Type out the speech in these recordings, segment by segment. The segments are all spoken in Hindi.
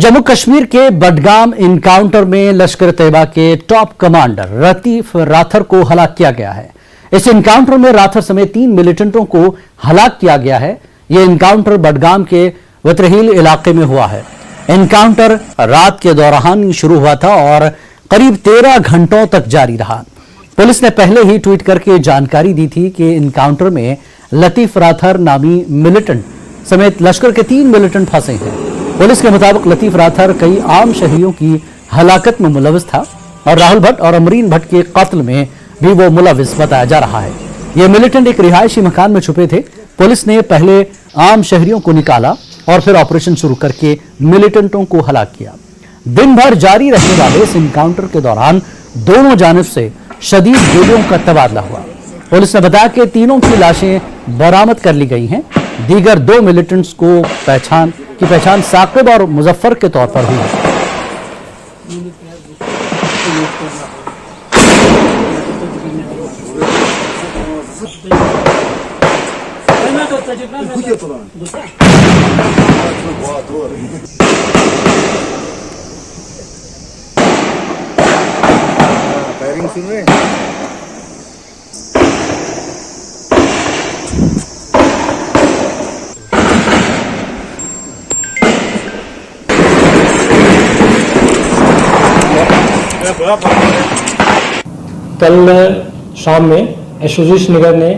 जम्मू कश्मीर के बडगाम इनकाउंटर में लश्कर तैयबा के टॉप कमांडर लतीफ राथर को हलाक किया गया है। इस इनकाउंटर में राथर समेत 3 मिलिटेंटों को हलाक किया गया है। यह इनकाउंटर बडगाम के वतरहील इलाके में हुआ है। इनकाउंटर रात के दौरान शुरू हुआ था और करीब 13 घंटों तक जारी रहा। पुलिस ने पहले ही ट्वीट करके जानकारी दी थी कि इनकाउंटर में लतीफ राथर नामी मिलिटेंट समेत लश्कर के 3 मिलिटेंट फंसे हैं। पुलिस के मुताबिक लतीफ राथर कई आम शहरियों की हलाकत में मुलविस था और राहुल भट्ट और अमरीन भट्ट के कत्ल में भी वो मुलविस बताया जा रहा है। ये मिलिटेंट एक रिहायशी मकान में छुपे थे। पुलिस ने पहले आम शहरियों को निकाला और फिर ऑपरेशन शुरू करके मिलिटेंटों को हलाक किया। दिन भर जारी रहने वाले इस इनकाउंटर के दौरान दोनों जानिब से शदीद गोलियों का तबादला हुआ। पुलिस ने बताया कि तीनों की लाशें बरामद कर ली गई हैं। दीगर 2 मिलिटेंट्स को पहचान साकिब और मुजफ्फर के तौर पर हुई है। कल शाम में एसओजी नगर ने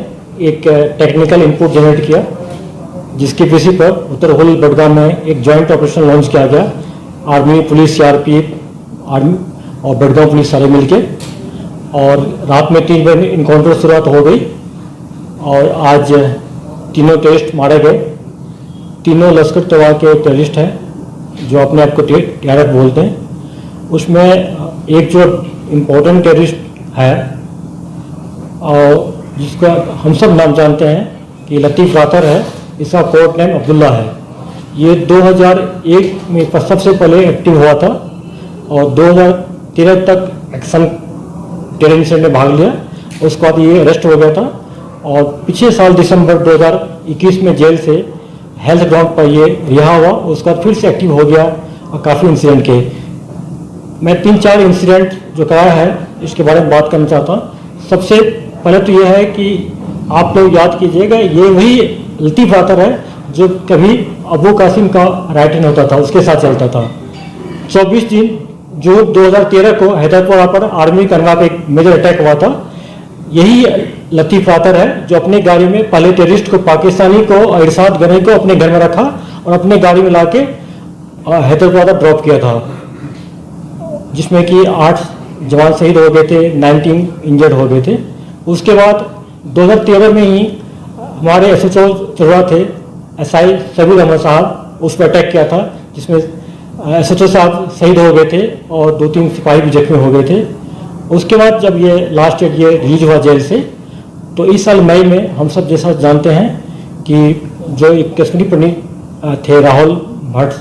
एक टेक्निकल इनपुट जनरेट किया, जिसकी बेसिस पर उत्तर होल बडगाम में एक जॉइंट ऑपरेशन लॉन्च किया गया। आर्मी, पुलिस, सीआरपीएफ, आर्मी और बडगाम पुलिस सारे मिलके, और रात में 3 बजे इनकाउंटर शुरुआत हो गई और आज तीनों टेररिस्ट मारे गए। तीनों लश्कर तैयबा के टेररिस्ट हैं जो अपने आप को टीआरएफ बोलते हैं। उसमें एक जो इम्पोर्टेंट टेररिस्ट है और जिसका हम सब नाम जानते हैं कि लतीफ राथर है, इसका कोड नेम अब्दुल्ला है। ये 2001 में सबसे पहले एक्टिव हुआ था और 2013 तक एक्शन टेरर इंसिडेंट में भाग लिया। उसके बाद ये अरेस्ट हो गया था और पिछले साल दिसंबर 2021 में जेल से हेल्थ ग्राउंड पर ये रिहा हुआ। उसके बाद फिर से एक्टिव हो गया और काफ़ी इंसिडेंट के मैं 3-4 इंसिडेंट जो कराया है इसके बारे में बात करना चाहता हूँ। सबसे पहले तो यह है कि आप लोग याद कीजिएगा, ये वही लतीफ राथर है जो कभी अबू कासिम का राइट हैंड होता था, उसके साथ चलता था। 24 जून 2013 को हैदरपुरा पर आर्मी करंगा पे एक मेजर अटैक हुआ था। यही लतीफ राथर है जो अपने गाड़ी में पहले टेररिस्ट को, पाकिस्तानी को और इरशाद गनी को अपने घर में रखा और अपने गाड़ी में ला के हैदरपुरा ड्रॉप किया था, जिसमें कि 8 जवान शहीद हो गए थे, 19 इंजर्ड हो गए थे। उसके बाद 2013 में ही हमारे एसएचओ चुरा थे एसआई सबीर अहमद साहब, उस पर अटैक किया था, जिसमें एसएचओ साहब शहीद हो गए थे और 2-3 सिपाही भी जख्मी हो गए थे। उसके बाद जब ये लास्ट डेट ये रिलीज हुआ जेल से, तो इस साल मई में हम सब जैसा जानते हैं कि जो एक कश्मीरी पंडित थे राहुल भट्ट,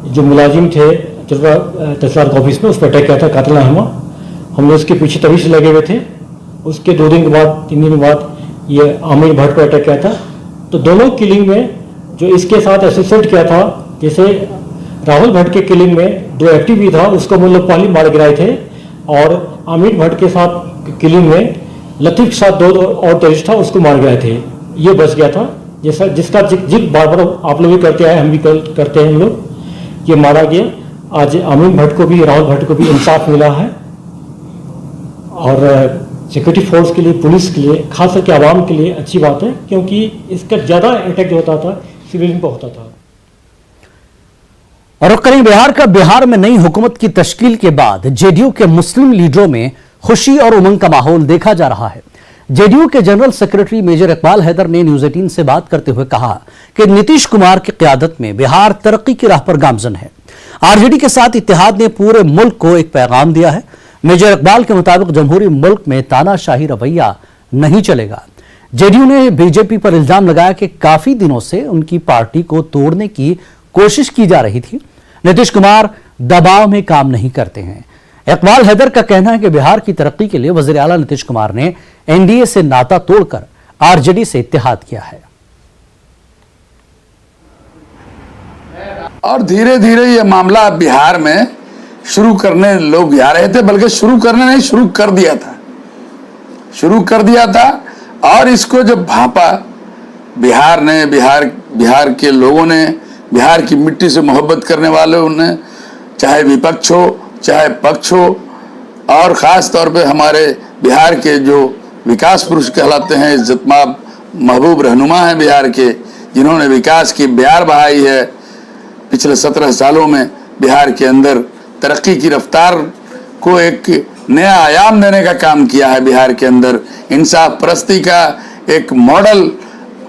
जो मुलाजिम थे तहसीलदार के ऑफिस में, उस पर अटैक किया था, कातिल हम लोग उसके पीछे तभी से लगे हुए थे। उसके 2 दिन के बाद, 3 दिन के बाद ये अमीर भट्ट पर अटैक किया था। तो दोनों किलिंग में जो इसके साथ एसोसिएट किया था, जैसे राहुल भट्ट के किलिंग में 2 एक्टिव भी था, उसको हम लोग पहले मार गिराए थे, और अमीर भट्ट के साथ किलिंग में लतीफ के साथ 2 और टेररिस्ट था, उसको मार गिराए थे। ये बच गया था, जैसा जिसका जिद बार बार आप लोग भी करते आए, हम भी करते हैं। हम लोग ये मारा गया। आज अमीर भट्ट को भी, राहुल भट्ट को भी इंसाफ मिला है और सिक्योरिटी फोर्स के लिए, पुलिस के लिए, खास करके आवाम के लिए अच्छी बात है, क्योंकि इसका ज़्यादा अटैक जो होता था सिविलियन पर होता था। और करीब बिहार में नई हुकूमत की तश्कील के बाद जेडीयू के मुस्लिम लीडरों में खुशी और उमंग का माहौल देखा जा रहा है। जेडीयू के general secretary major Iqbal Haider ने न्यूज 18 से बात करते हुए कहा कि नीतीश कुमार की क़यादत में बिहार तरक्की की राह पर गामजन है। आरजेडी के साथ इत्तेहाद ने पूरे मुल्क को एक पैगाम दिया है। मेजर इकबाल के मुताबिक जमहूरी मुल्क में तानाशाही रवैया नहीं चलेगा। जेडीयू ने बीजेपी पर इल्जाम लगाया कि काफी दिनों से उनकी पार्टी को तोड़ने की कोशिश की जा रही थी। नीतीश कुमार दबाव में काम नहीं करते हैं। इकबाल हैदर का कहना है कि बिहार की तरक्की के लिए वजीर आला नीतीश कुमार ने एनडीए से नाता तोड़कर आरजेडी से इत्तेहाद किया है। और धीरे धीरे ये मामला बिहार में शुरू करने लोग जा रहे थे, बल्कि शुरू करने नहीं, शुरू कर दिया था। और इसको जब भापा बिहार ने, बिहार के लोगों ने, बिहार की मिट्टी से मोहब्बत करने वालों ने, चाहे विपक्ष हो चाहे पक्ष हो, और ख़ास तौर पे हमारे बिहार के जो विकास पुरुष कहलाते हैं, इज्जतमाब महबूब रहनुमा हैं बिहार के, जिन्होंने विकास की बयार बहाई है, पिछले 17 सालों में बिहार के अंदर तरक्की की रफ्तार को एक नया आयाम देने का काम किया है। बिहार के अंदर इंसाफ परस्ती का एक मॉडल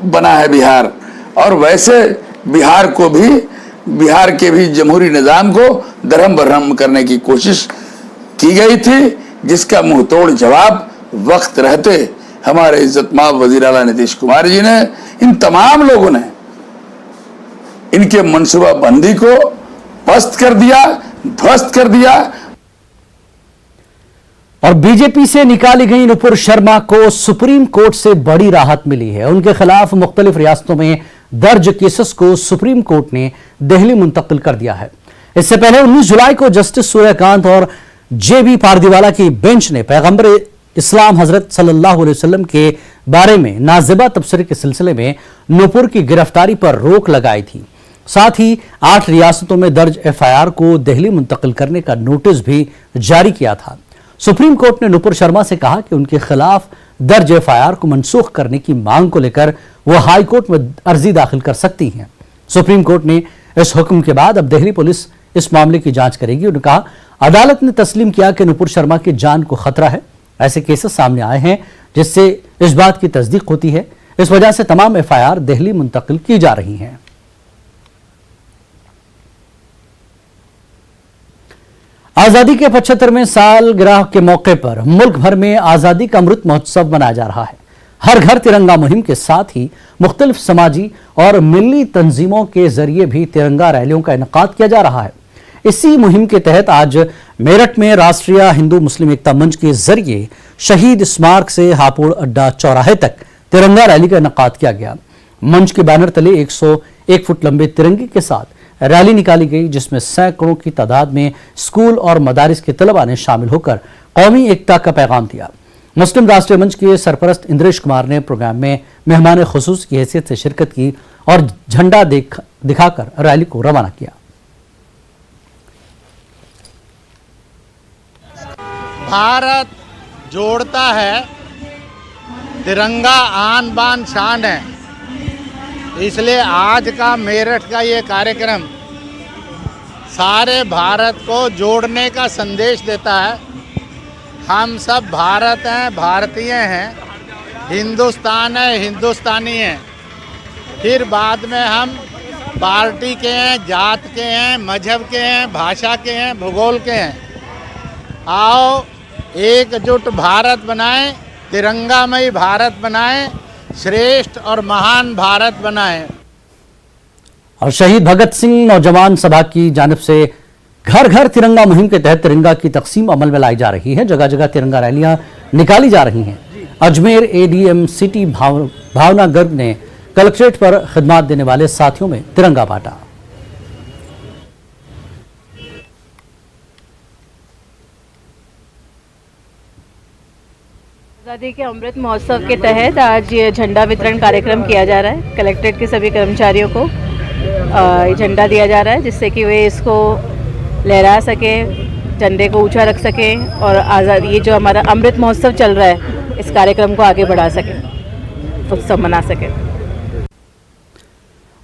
बना है बिहार, और वैसे बिहार को भी, बिहार के भी जमहूरी निज़ाम को दरहम बरहम करने की कोशिश की गई थी, जिसका मुंह तोड़ जवाब वक्त रहते हमारे इज्जतमाब वज़ीर आला नीतीश कुमार जी ने, इन तमाम लोगों ने इनके मनसूबाबंदी को पस्त कर दिया, ध्वस्त कर दिया। और बीजेपी से निकाली गई नुपुर शर्मा को सुप्रीम कोर्ट से बड़ी राहत मिली है। उनके खिलाफ मुख्तलिफ रियासतों में दर्ज केसेस को सुप्रीम कोर्ट ने दिल्ली मुंतकिल कर दिया है। इससे पहले 19 जुलाई को जस्टिस सूर्यकांत और जेबी पारदीवाला की बेंच ने पैगंबर इस्लाम हजरत सल्लल्लाहु अलैहि वसल्लम के बारे में नाजिबा तबसरे के सिलसिले में नुपुर की गिरफ्तारी पर रोक लगाई थी। साथ ही 8 रियासतों में दर्ज एफआईआर को दिल्ली मुंतकिल करने का नोटिस भी जारी किया था। सुप्रीम कोर्ट ने नुपुर शर्मा से कहा कि उनके खिलाफ दर्ज एफआईआर को मनसूख करने की मांग को लेकर वो हाई कोर्ट में अर्जी दाखिल कर सकती हैं। सुप्रीम कोर्ट ने इस हुक्म के बाद अब दिल्ली पुलिस इस मामले की जांच करेगी। उन्होंने कहा, अदालत ने तस्लीम किया कि नुपुर शर्मा की जान को खतरा है। ऐसे केसेस सामने आए हैं जिससे इस बात की तस्दीक होती है। इस वजह से तमाम एफआईआर दिल्ली मुंतकिल की जा रही हैं। आजादी के 75वें सालगिरह के मौके पर मुल्क भर में आजादी का अमृत महोत्सव मनाया जा रहा है। हर घर तिरंगा मुहिम के साथ ही मुख्तलिफ समाजी और मिली तंजीमों के जरिए भी तिरंगा रैलियों का इनेकाद किया जा रहा है। इसी मुहिम के तहत आज मेरठ में राष्ट्रीय हिंदू मुस्लिम एकता मंच के जरिए शहीद स्मारक से हापुड़ अड्डा चौराहे तक तिरंगा रैली का इनेकाद किया गया। मंच के बैनर तले 101 फुट लंबे तिरंगे के साथ रैली निकाली गई, जिसमें सैकड़ों की तादाद में स्कूल और मदारिस के तलबा ने शामिल होकर कौमी एकता का पैगाम दिया। मुस्लिम राष्ट्रीय मंच के सरपरस्त इंद्रेश कुमार ने प्रोग्राम में मेहमान खुसूस की हैसियत से शिरकत की और झंडा दिखाकर रैली को रवाना किया। भारत जोड़ता है, तिरंगा आन बान शान है। इसलिए आज का मेरठ का ये कार्यक्रम सारे भारत को जोड़ने का संदेश देता है। हम सब भारत हैं, भारतीय हैं, हिंदुस्तान है, हिंदुस्तानी हैं। फिर बाद में हम पार्टी के हैं, जात के हैं, मजहब के हैं, भाषा के हैं, भूगोल के हैं। आओ एकजुट भारत बनाएं, तिरंगामयी भारत बनाएं, श्रेष्ठ और महान भारत बनाएं। और शहीद भगत सिंह नौजवान सभा की जानिब से घर घर तिरंगा मुहिम के तहत तिरंगा की तकसीम अमल में लाई जा रही है। जगह जगह तिरंगा रैलियां निकाली जा रही हैं। अजमेर एडीएम सिटी भावना गर्ग ने कलेक्ट्रेट पर खिदमत देने वाले साथियों में तिरंगा बांटा। आज़ादी के अमृत महोत्सव के तहत आज ये झंडा वितरण कार्यक्रम किया जा रहा है। कलेक्ट्रेट के सभी कर्मचारियों को ये झंडा दिया जा रहा है, जिससे कि वे इसको लहरा सके, झंडे को ऊंचा रख सके और आज़ाद ये जो हमारा अमृत महोत्सव चल रहा है इस कार्यक्रम को आगे बढ़ा सके, उत्सव मना सके।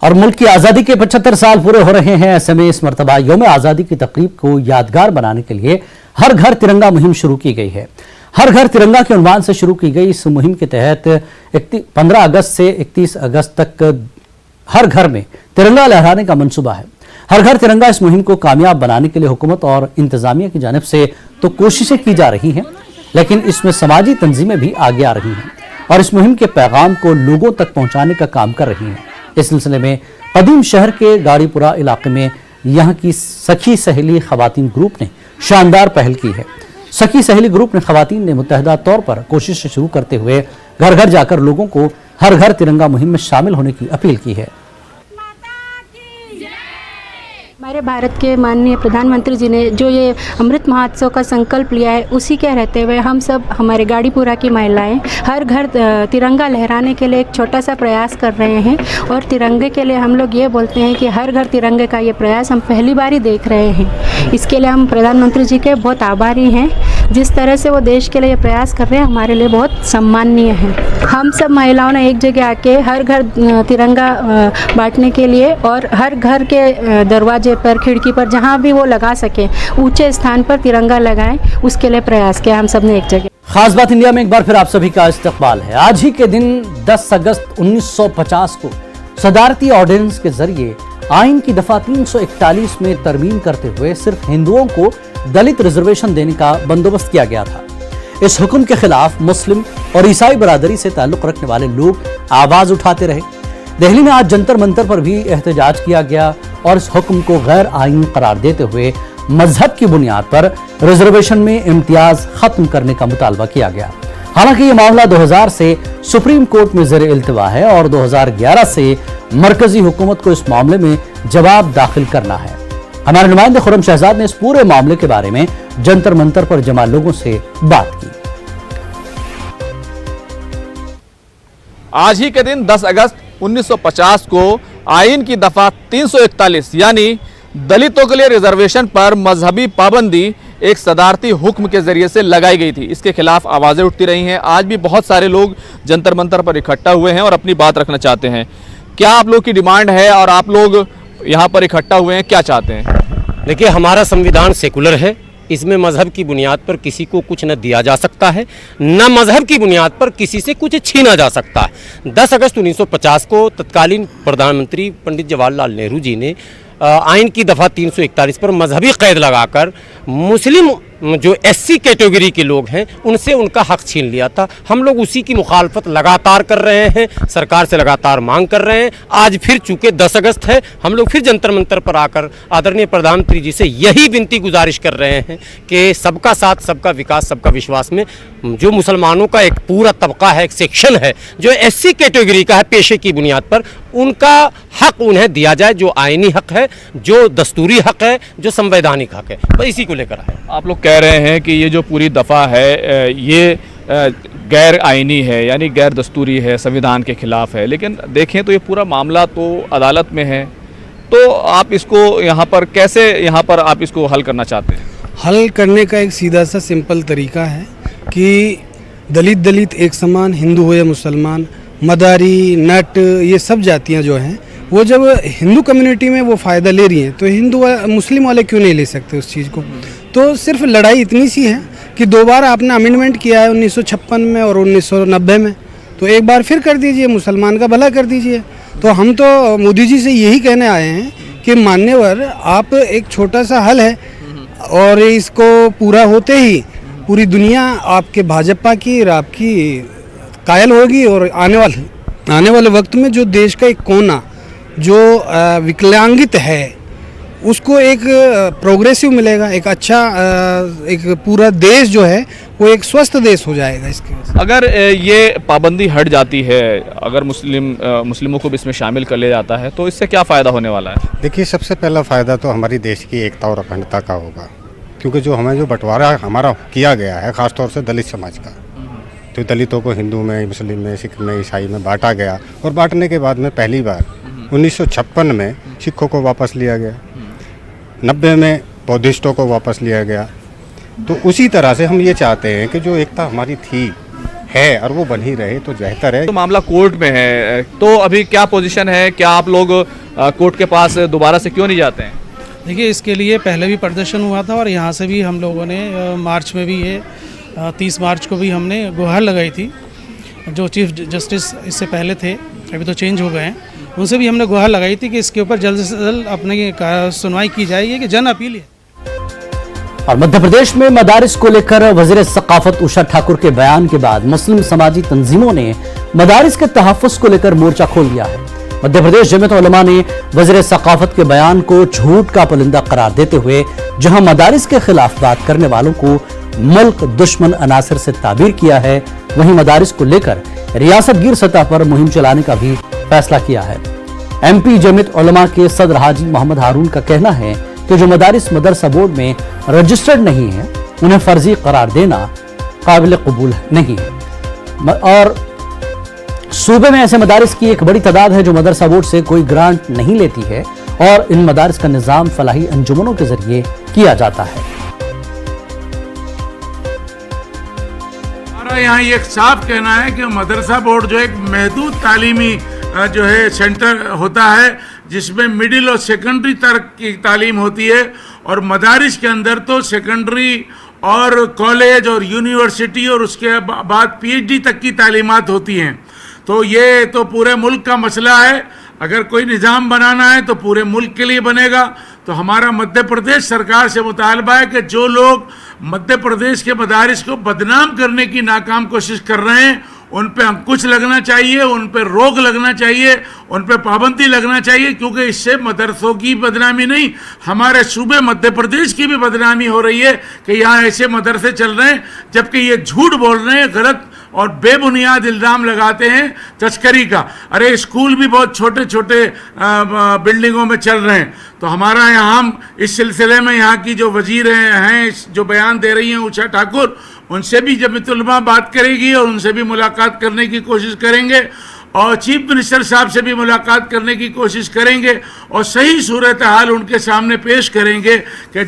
और मुल्क की आज़ादी के 75 साल पूरे हो रहे हैं। ऐसे में इस मरतबा यौम आज़ादी की तकरीब को यादगार बनाने के लिए हर घर तिरंगा मुहिम शुरू की गई है। हर घर तिरंगा के उन्वान से शुरू की गई इस मुहिम के तहत 15 अगस्त से 31 अगस्त तक हर घर में तिरंगा लहराने का मंसूबा है। हर घर तिरंगा इस मुहिम को कामयाब बनाने के लिए हुकूमत और इंतजामिया की जानिब से तो कोशिशें की जा रही हैं, लेकिन इसमें समाजी तंजीमें भी आगे आ रही हैं और इस मुहिम के पैगाम को लोगों तक पहुंचाने का काम कर रही हैं। इस सिलसिले में कदीम शहर के गाड़ीपुरा इलाके में यहाँ की सखी सहेली खवातीन ग्रुप ने शानदार पहल की है। सखी सहेली ग्रुप ने खवातीन ने मुत्तहदा तौर पर कोशिश शुरू करते हुए घर घर जाकर लोगों को हर घर तिरंगा मुहिम में शामिल होने की अपील की है। हमारे भारत के माननीय प्रधानमंत्री जी ने जो ये अमृत महोत्सव का संकल्प लिया है, उसी के रहते हुए हम सब, हमारे गाड़ीपुरा की महिलाएं हर घर तिरंगा लहराने के लिए एक छोटा सा प्रयास कर रहे हैं। और तिरंगे के लिए हम लोग ये बोलते हैं कि हर घर तिरंगे का ये प्रयास हम पहली बार ही देख रहे हैं। इसके लिए हम प्रधानमंत्री जी के बहुत आभारी हैं। जिस तरह से वो देश के लिए प्रयास कर रहे हैं, हमारे लिए बहुत सम्माननीय है। हम सब महिलाओं ने एक जगह आके हर घर तिरंगा बांटने के लिए और हर घर के दरवाजे पर, खिड़की पर, जहाँ भी वो लगा सके, ऊंचे स्थान पर तिरंगा लगाएं, उसके लिए प्रयास किया हम सब ने एक जगह। खास बात इंडिया में एक बार फिर आप सभी का इस्तकबाल है। आज ही के दिन 10 अगस्त 1950 को सदारती ऑर्डिनेंस के जरिए आइन की दफा 341 में तरमीम करते हुए सिर्फ हिंदुओं को दलित रिजर्वेशन देने का बंदोबस्त किया गया था। इस हुक्म के खिलाफ मुस्लिम और ईसाई बरादरी से ताल्लुक रखने वाले लोग आवाज उठाते रहे। दिल्ली में आज जंतर मंतर पर भी एहतजाज किया गया और इस हुक्म को गैर आईनी करार देते हुए मजहब की बुनियाद पर रिजर्वेशन में इम्तियाज खत्म करने का मुतालबा किया गया। हालांकि ये मामला 2000 से सुप्रीम कोर्ट में ज़ेर इल्तिवा है और 2011 से मरकजी हुकूमत को इस मामले में जवाब दाखिल करना है। हमारे नुमाइंदे खुर्रम शहजाद ने इस पूरे मामले के बारे में जंतर मंतर पर जमा लोगों से बात की। आज ही के दिन 10 अगस्त 1950 को आइन की दफा 341 यानी दलितों के लिए रिजर्वेशन पर मजहबी पाबंदी एक सदारती हुक्म के जरिए से लगाई गई थी। इसके खिलाफ आवाजें उठती रही हैं। आज भी बहुत सारे लोग जंतर मंतर पर इकट्ठा हुए हैं और अपनी बात रखना चाहते हैं। क्या आप लोग की डिमांड है और आप लोग यहाँ पर इकट्ठा हुए हैं, क्या चाहते हैं? देखिए, हमारा संविधान सेकुलर है। इसमें मजहब की बुनियाद पर किसी को कुछ न दिया जा सकता है, न मजहब की बुनियाद पर किसी से कुछ छीना जा सकता है। 10 अगस्त 1950 को तत्कालीन प्रधानमंत्री पंडित जवाहरलाल नेहरू जी ने आइन की दफ़ा 341 पर मजहबी कैद लगाकर मुस्लिम जो एससी कैटेगरी के लोग हैं उनसे उनका हक छीन लिया था। हम लोग उसी की मुखालफत लगातार कर रहे हैं, सरकार से लगातार मांग कर रहे हैं। आज फिर चूँकि 10 अगस्त है, हम लोग फिर जंतर मंतर पर आकर आदरणीय प्रधानमंत्री जी से यही विनती गुजारिश कर रहे हैं कि सबका साथ, सबका विकास, सबका विश्वास में जो मुसलमानों का एक पूरा तबका है, एक सेक्शन है जो एससी कैटेगरी का है पेशे की बुनियाद पर, उनका हक उन्हें दिया जाए, जो आइनी हक है, जो दस्तूरी हक है, जो संवैधानिक हक है। बस इसी को लेकर आए। आप लोग कह रहे हैं कि ये जो पूरी दफ़ा है ये गैर आइनी है, यानी गैर दस्तूरी है, संविधान के खिलाफ है। लेकिन देखें तो ये पूरा मामला तो अदालत में है, तो आप इसको यहाँ पर कैसे आप इसको हल करना चाहते हैं? हल करने का एक सीधा सा सिंपल तरीका है कि दलित एक समान, हिंदू हो या मुसलमान, मदारी, नट, ये सब जातियाँ जो हैं वो जब हिंदू कम्युनिटी में वो फ़ायदा ले रही हैं तो हिंदू मुस्लिम वाले क्यों नहीं ले सकते उस चीज़ को। तो सिर्फ लड़ाई इतनी सी है कि 2 बार आपने अमेंडमेंट किया है 1956 में और 1990 में, तो एक बार फिर कर दीजिए, मुसलमान का भला कर दीजिए। तो हम तो मोदी जी से यही कहने आए हैं कि मान्यवर, आप एक छोटा सा हल है और इसको पूरा होते ही पूरी दुनिया आपके भाजपा की और आपकी कायल होगी और आने वाले वक्त में जो देश का एक कोना जो विकलांगित है उसको एक प्रोग्रेसिव मिलेगा, एक अच्छा एक पूरा देश जो है वो एक स्वस्थ देश हो जाएगा। इसके अगर ये पाबंदी हट जाती है, अगर मुस्लिमों को भी इसमें शामिल कर लिया जाता है, तो इससे क्या फ़ायदा होने वाला है? देखिए, सबसे पहला फ़ायदा तो हमारी देश की एकता और अखंडता का होगा, क्योंकि जो बंटवारा हमारा किया गया है ख़ासतौर से दलित समाज का, तो दलितों को हिंदू में, मुस्लिम में, सिख में, ईसाई में बांटा गया और बांटने के बाद में पहली बार 1956 में सिखों को वापस लिया गया, 90 में बौद्धिस्टों को वापस लिया गया। तो उसी तरह से हम ये चाहते हैं कि जो एकता हमारी थी है और वो बनी रहे तो बेहतर है। तो मामला कोर्ट में है, तो अभी क्या पोजीशन है? क्या आप लोग कोर्ट के पास दोबारा से क्यों नहीं जाते हैं? देखिए, इसके लिए पहले भी प्रदर्शन हुआ था और यहाँ से भी हम लोगों ने मार्च में भी ये 30 मार्च को भी हमने गुहार लगाई थी। जो चीफ जस्टिस इससे पहले थे, अभी तो चेंज हो गए हैं, उनसे भी हमने गुहार लगाई थी कि इसके ऊपर जल्द से जल्द अपने सुनवाई की जाएगी कि जन अपील है। और मध्य प्रदेश में मदारिस को लेकर वज़ीर सकाफत उषा ठाकुर के बयान के बाद मुस्लिम समाजी तंजीमों ने मदारिस के तहफ़्फ़ुज़ को लेकर मोर्चा खोल दिया है। मध्य प्रदेश जमीयत उलमा ने वज़ीर सकाफत के बयान को झूठ का पुलिंदा करार देते हुए जहां मदारिस के खिलाफ बात करने वालों को मुल्क दुश्मन अनासर से ताबीर किया है, वहीं मदारिस को लेकर रियासत गिर सतह पर मुहिम चलाने का भी फैसला किया है। MP जमीयत उलमा के सदर हाजी मोहम्मद हारून का कहना है कि जो मदारिस मदरसा बोर्ड में रजिस्टर्ड नहीं है उन्हें फर्जी करार देना काबिल कबूल नहीं है और सूबे में ऐसे मदारिस की एक बड़ी तादाद है जो मदरसा बोर्ड से कोई ग्रांट नहीं लेती है और इन मदारिस का निजाम फलाही अंजुमनों के जरिए किया जाता है। हमारा यहाँ एक साफ कहना है कि मदरसा बोर्ड जो एक महदूद तालीमी जो है सेंटर होता है जिसमें मिडिल और सेकेंडरी तक की तालीम होती है और मदारिस के अंदर तो सेकेंडरी और कॉलेज और यूनिवर्सिटी और उसके बाद PhD तक की तालीमात होती हैं। तो ये तो पूरे मुल्क का मसला है। अगर कोई निज़ाम बनाना है तो पूरे मुल्क के लिए बनेगा। तो हमारा मध्य प्रदेश सरकार से मुतालबा है कि जो लोग मध्य प्रदेश के मदारिस को बदनाम करने की नाकाम कोशिश कर रहे हैं उन पे अंकुश लगना चाहिए, उन पे रोक लगना चाहिए, उन पे पाबंदी लगना चाहिए, क्योंकि इससे मदरसों की बदनामी नहीं हमारे सूबे मध्य प्रदेश की भी बदनामी हो रही है कि यहाँ ऐसे मदरसे चल रहे हैं जबकि ये झूठ बोल रहे हैं, गलत और बेबुनियाद इल्ज़ाम लगाते हैं तस्करी का। अरे स्कूल भी बहुत छोटे छोटे बिल्डिंगों में चल रहे हैं। तो हमारा यहाँ हम इस सिलसिले में यहाँ की जो वजीर हैं जो बयान दे रही हैं उषा ठाकुर, उनसे भी जमीयत उलमा बात करेगी और उनसे भी मुलाकात करने की कोशिश करेंगे और चीफ मिनिस्टर साहब से भी मुलाकात करने की कोशिश करेंगे और सही सूरत हाल उनके सामने पेश करेंगे कि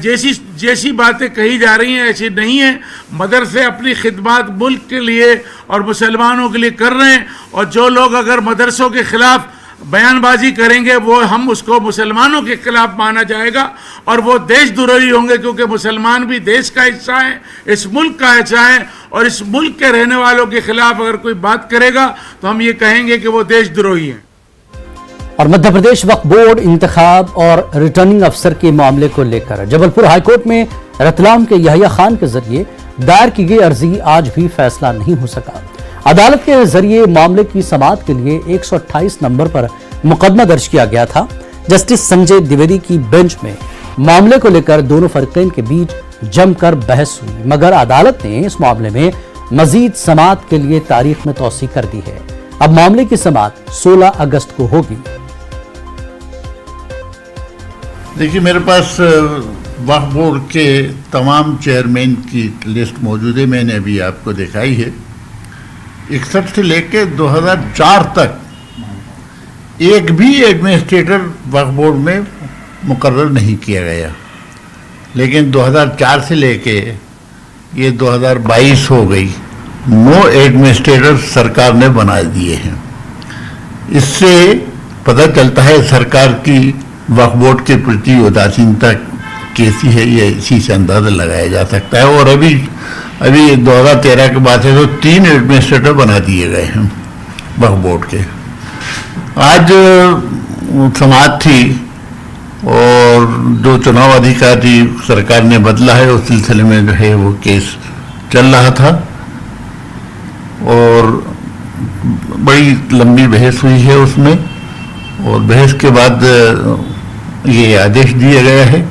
जैसी बातें कही जा रही हैं ऐसी नहीं है। मदरसे अपनी खिदमत मुल्क के लिए और मुसलमानों के लिए कर रहे हैं और जो लोग अगर मदरसों के खिलाफ बयानबाजी करेंगे वो हम उसको मुसलमानों के खिलाफ माना जाएगा और वो देशद्रोही होंगे, क्योंकि मुसलमान भी देश का हिस्सा है, इस मुल्क का हिस्सा है और इस मुल्क के रहने वालों के खिलाफ अगर कोई बात करेगा तो हम ये कहेंगे कि वो देशद्रोही हैं। और मध्य प्रदेश वक्फ बोर्ड इंतखाब और रिटर्निंग अफसर के मामले को लेकर जबलपुर हाईकोर्ट में रतलाम के यहया खान के जरिए दायर की गई अर्जी आज भी फैसला नहीं हो सका। अदालत के जरिए मामले की समाअत के लिए 128 नंबर पर मुकदमा दर्ज किया गया था। जस्टिस संजय द्विवेदी की बेंच में मामले को लेकर दोनों फरीकैन के बीच जमकर बहस हुई, मगर अदालत ने इस मामले में मजीद समाअत के लिए तारीख में तौसीह कर दी है। अब मामले की समाअत 16 अगस्त को होगी। देखिए, मेरे पास वक्फ बोर्ड के तमाम चेयरमैन की लिस्ट मौजूद है, मैंने अभी आपको दिखाई है। 61 से लेकर 2004 तक एक भी एडमिनिस्ट्रेटर वक्फ बोर्ड में मुकर्रर नहीं किया गया, लेकिन 2004 से लेके ये 2022 हो गई, 9 एडमिनिस्ट्रेटर सरकार ने बना दिए हैं। इससे पता चलता है सरकार की वक्फ बोर्ड के प्रति उदासीनता कैसी है, ये इसी से अंदाजा लगाया जा सकता है। और अभी 2013 के बाद से तो 3 एडमिनिस्ट्रेटर बना दिए गए हैं वक्फ बोर्ड के। आज समाअत थी और जो चुनाव अधिकारी सरकार ने बदला है उस सिलसिले में जो है वो केस चल रहा था और बड़ी लंबी बहस हुई है उसमें, और बहस के बाद ये आदेश दिया गया है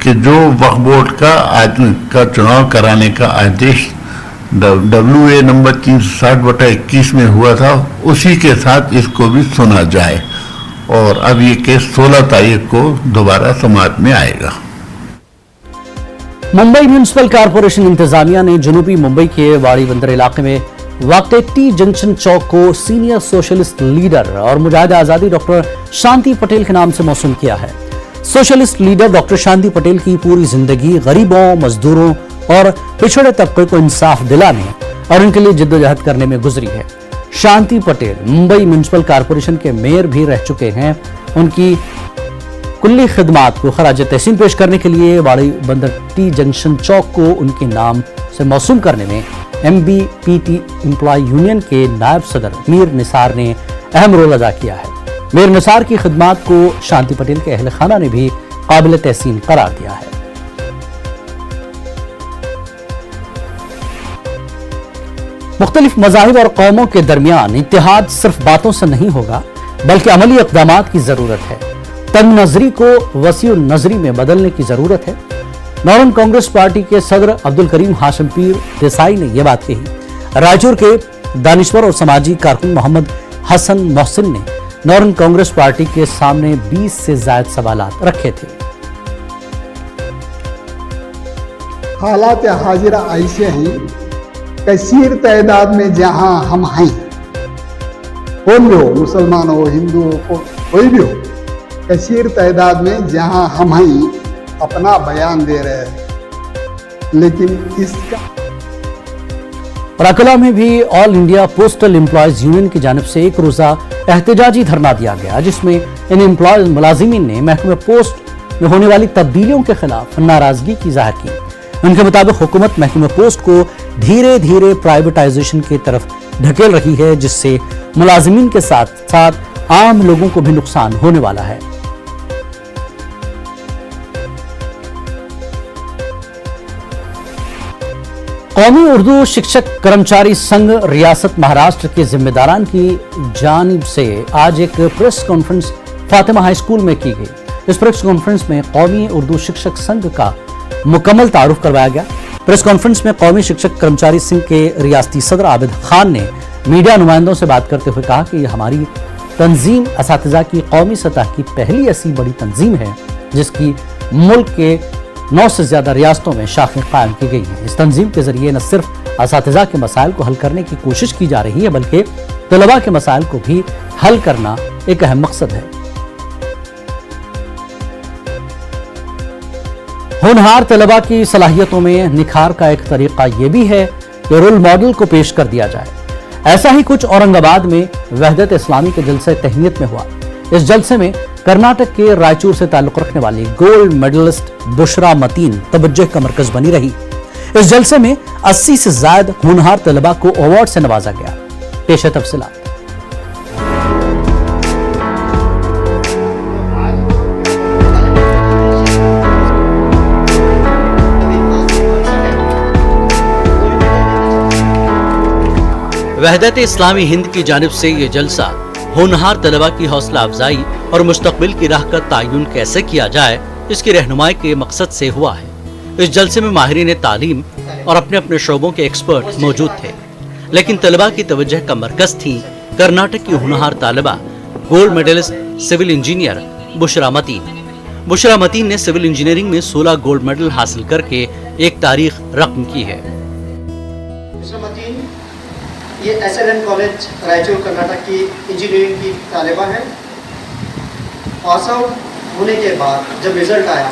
कि जो वक्फ बोर्ड का चुनाव कराने का आदेश WA नंबर 360/21 में हुआ था उसी के साथ इसको भी सुना जाए, और अब ये केस 16 तारीख को दोबारा समाअत में आएगा। मुंबई म्युनिसिपल कॉरपोरेशन इंतजामिया ने जनूबी मुंबई के वाड़ी बंदर इलाके में वाक़े टी जंक्शन चौक को सीनियर सोशलिस्ट लीडर और मुजाहिद आज़ादी डॉक्टर शांति पटेल के नाम से मौसूम किया है। सोशलिस्ट लीडर डॉक्टर शांति पटेल की पूरी जिंदगी गरीबों, मजदूरों और पिछड़े तबके को इंसाफ दिलाने और उनके लिए जिद्दोजहद करने में गुजरी है। शांति पटेल मुंबई म्युनिसिपल कॉरपोरेशन के मेयर भी रह चुके हैं। उनकी कुल्ली खिदमात को खराज तहसीन पेश करने के लिए वाड़ी बंदर टी जंक्शन चौक को उनके नाम से मौसूम करने में MBPT एम्प्लॉय यूनियन के नायब सदर मीर निसार ने अहम रोल अदा किया है। मीर निसार की खिदमात को शांति पटेल के अहल खाना ने भी काबिल तहसीन करार दिया है। मुख्तलिफ मज़ाहिब और कौमों के दरमियान इत्तेहाद सिर्फ बातों से नहीं होगा, बल्कि अमली इक़दामात की जरूरत है। तंग नजरी को वसी नजरी में बदलने की जरूरत है। नॉर्दर्न कांग्रेस पार्टी के सदर अब्दुल करीम हाशिम पीर देसाई ने यह बात कही। रायचूर के दानिश्वर और समाजी कारकुन मोहम्मद हसन मोहसिन ने नॉर्दर्न कांग्रेस पार्टी के सामने 20 से ज्यादा सवालात रखे थे। हालात हाजिरा ऐसे हैं, कसीर तादाद में जहां हम हैं, कौन भी हो, मुसलमान हो, हिंदू हो, कोई भी हो, कसीर तादाद में जहां हम हैं अपना बयान दे रहे हैं, लेकिन इसका और अकोला में भी all India postal employees union की जानिब से एक रोजा एहतजाजी धरना दिया गया, जिसमें इन एम्प्लॉयज मुलाजिमीन ने महकमे पोस्ट में होने वाली तब्दीलियों के खिलाफ नाराजगी की जाहिर की। उनके मुताबिक हुकूमत महकमे पोस्ट को धीरे धीरे प्राइवेटाइजेशन की तरफ ढकेल रही है, जिससे मुलाजिमीन के साथ साथ आम लोगों को भी नुकसान होने वाला है। कौमी उर्दू शिक्षक कर्मचारी संघ रियासत महाराष्ट्र के जिम्मेदारान की जानिब से आज एक press conference Fatima high school में की गई। इस प्रेस कॉन्फ्रेंस में कौमी उर्दू शिक्षक संघ का मुकम्मल तारुफ करवाया गया। प्रेस कॉन्फ्रेंस में कौमी शिक्षक कर्मचारी संघ के रियासती सदर आबिद खान ने मीडिया नुमाइंदों से बात करते हुए कहा कि हमारी तंजीम असातिज़ा की कौमी सतह की पहली ऐसी बड़ी तंजीम है जिसकी मुल्क के 9 से ज्यादा रियासतों में शाखें कायम की गई हैं। इस तंजीम के जरिए न सिर्फ असातिज़ा के मसाइल को हल करने की कोशिश की जा रही है, बल्कि तलबा के मसाइल को भी हल करना एक अहम मकसद है। होनहार तलबा की सलाहियतों में निखार का एक तरीका यह भी है कि रोल मॉडल को पेश कर दिया जाए। ऐसा ही कुछ औरंगाबाद में वहदत इस्लामी के जलसे तहनीत में हुआ। इस जलसे में कर्नाटक के रायचूर से ताल्लुक रखने वाली गोल्ड मेडलिस्ट बुशरा मतीन तवज्जो का मरकज बनी रही। इस जलसे में 80 से ज्यादा होनहार तलबा को अवार्ड से नवाजा गया। पेश है तफसीलात। वहदत इस्लामी हिंद की जानिब से ये जलसा होनहार तलबा की हौसला अफजाई और मुस्तकबिल की राह का तयन कैसे किया जाए, इसकी रहनुमाई के मकसद से हुआ है। इस जलसे में माहिरीन तालीम और अपने अपने शोबों के एक्सपर्ट मौजूद थे, लेकिन तलबा की तवज्जो का मरकज थी कर्नाटक की होनहार तालिबा gold medalist civil engineer Bushra Mateen. Bushra Mateen ने सिविल इंजीनियरिंग में 16 गोल्ड मेडल हासिल करके एक तारीख रकम की है। ये SLN कॉलेज रायचूर कर्नाटक की इंजीनियरिंग की तालिबा है। पास आउट होने के बाद जब रिजल्ट आया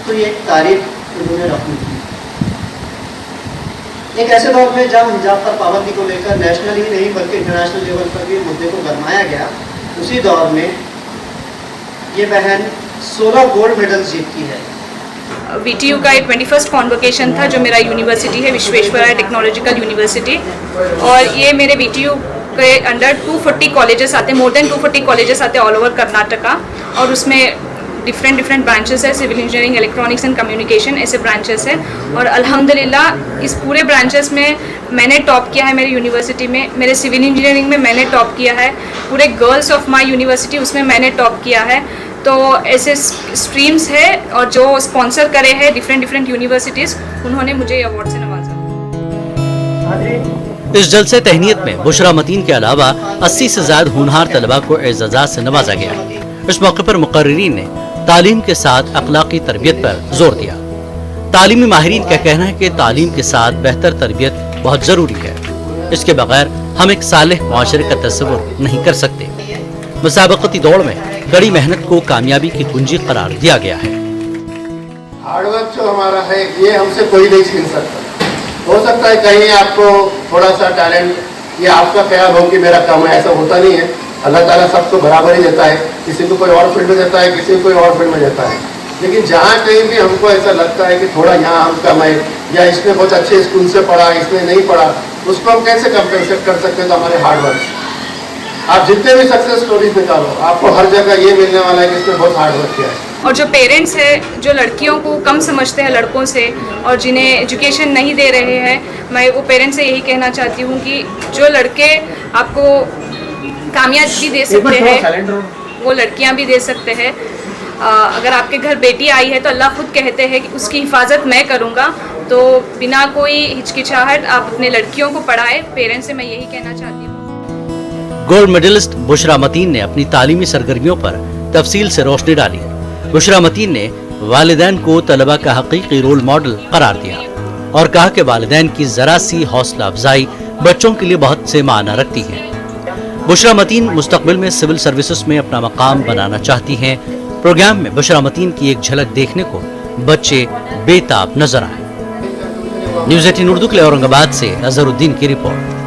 तो ये एक तारीख उन्होंने रखी थी। एक ऐसे दौर में जब हिजाब पर पाबंदी को लेकर नेशनल ही नहीं बल्कि इंटरनेशनल लेवल पर भी मुद्दे को गरमाया गया, उसी दौर में ये बहन 16 गोल्ड मेडल जीतती है। VTU का एक 21st कॉन्वोकेशन था जो मेरा यूनिवर्सिटी है, विश्वेश्वरैया टेक्नोलॉजिकल यूनिवर्सिटी, और ये मेरे VTU के अंडर 240 कॉलेजेस आते हैं, मोर देन 240 कॉलेजेस आते हैं ऑल ओवर कर्नाटका, और उसमें डिफरेंट ब्रांचेस है, civil engineering, electronics and communication, ऐसे ब्रांचेस है। और अल्हम्दुलिल्लाह इस पूरे ब्रांचेस में मैंने टॉप किया है। मेरी यूनिवर्सिटी में मेरे सिविल इंजीनियरिंग में मैंने टॉप किया है, पूरे गर्ल्स ऑफ माई यूनिवर्सिटी उसमें मैंने टॉप किया है। तो ऐसे स्ट्रीम्स है और जो स्पॉन्सर करे हैं डिफरेंट यूनिवर्सिटीज़, उन्होंने मुझे अवार्ड से नवाजा। इस जलसे तहनीत में बुशरा मतीन के अलावा 80 से ज्यादा होनहार तलबा को एजाज़ात से नवाजा गया। इस मौके पर मुकर्रिरीन ने तालीम के साथ अखलाकी तरबियत पर जोर दिया। तालीमी माहिरीन का कहना है कि तालीम के साथ बेहतर तरबियत बहुत जरूरी है। इसके बगैर हम एक सालेह मुआशरे का तस्वुर नहीं कर सकते। मुसाबकती दौड़ में कड़ी मेहनत को कामयाबी की कुंजी करार दिया गया है। हार्डवर्क जो हमारा है ये हमसे कोई नहीं छीन सकता। हो सकता है कहीं आपको थोड़ा सा टैलेंट या आपका ख्याल हो कि मेरा कम है, ऐसा होता नहीं है। अल्लाह ताला सबको बराबर ही देता है, किसी को कोई और फील्ड में देता है, किसी को कोई और फील्ड में देता है। लेकिन जहाँ कहीं भी हमको ऐसा लगता है कि थोड़ा यहाँ हम कम है या इसने बहुत अच्छे स्कूल से पढ़ा, इसने नहीं पढ़ा, उसको हम कैसे कंपेंसेट कर सकते हैं? तो हमारे हार्डवर्क। आप जितने भी सक्सेस स्टोरीज निकालो, आपको हर जगह ये मिलने वाला है कि इसने बहुत हार्डवर्क किया है। और जो पेरेंट्स है जो लड़कियों को कम समझते हैं लड़कों से और जिन्हें एजुकेशन नहीं दे रहे हैं, मैं वो पेरेंट्स से यही कहना चाहती हूँ कि जो लड़के आपको कामयाबी दे सकते हैं वो लड़कियाँ भी दे सकते हैं। अगर आपके घर बेटी आई है तो अल्लाह खुद कहते हैं कि उसकी हिफाजत मैं करूँगा। तो बिना कोई हिचकिचाहट आप अपने लड़कियों को पढ़ाएं। पेरेंट्स से मैं यही कहना चाहती हूँ। गोल्ड मेडलिस्ट बुशरा मतीन ने अपनी तालीमी सरगर्मियों पर तफसील से रोशनी डाली। बुशरा मतीन ने वालिदैन को तलबा का हकीकी रोल मॉडल करार दिया और कहा कि वालिदैन की जरा सी हौसला अफजाई बच्चों के लिए बहुत से मायना रखती है। बुशरा मतीन मुस्तकबिल में सिविल सर्विसेज में अपना मकाम बनाना चाहती हैं। प्रोग्राम में बुशरा मतीन की एक झलक देखने को बच्चे बेताब नजर आए। न्यूज़ 18 उर्दू के लिए औरंगाबाद से अजहरुद्दीन की रिपोर्ट।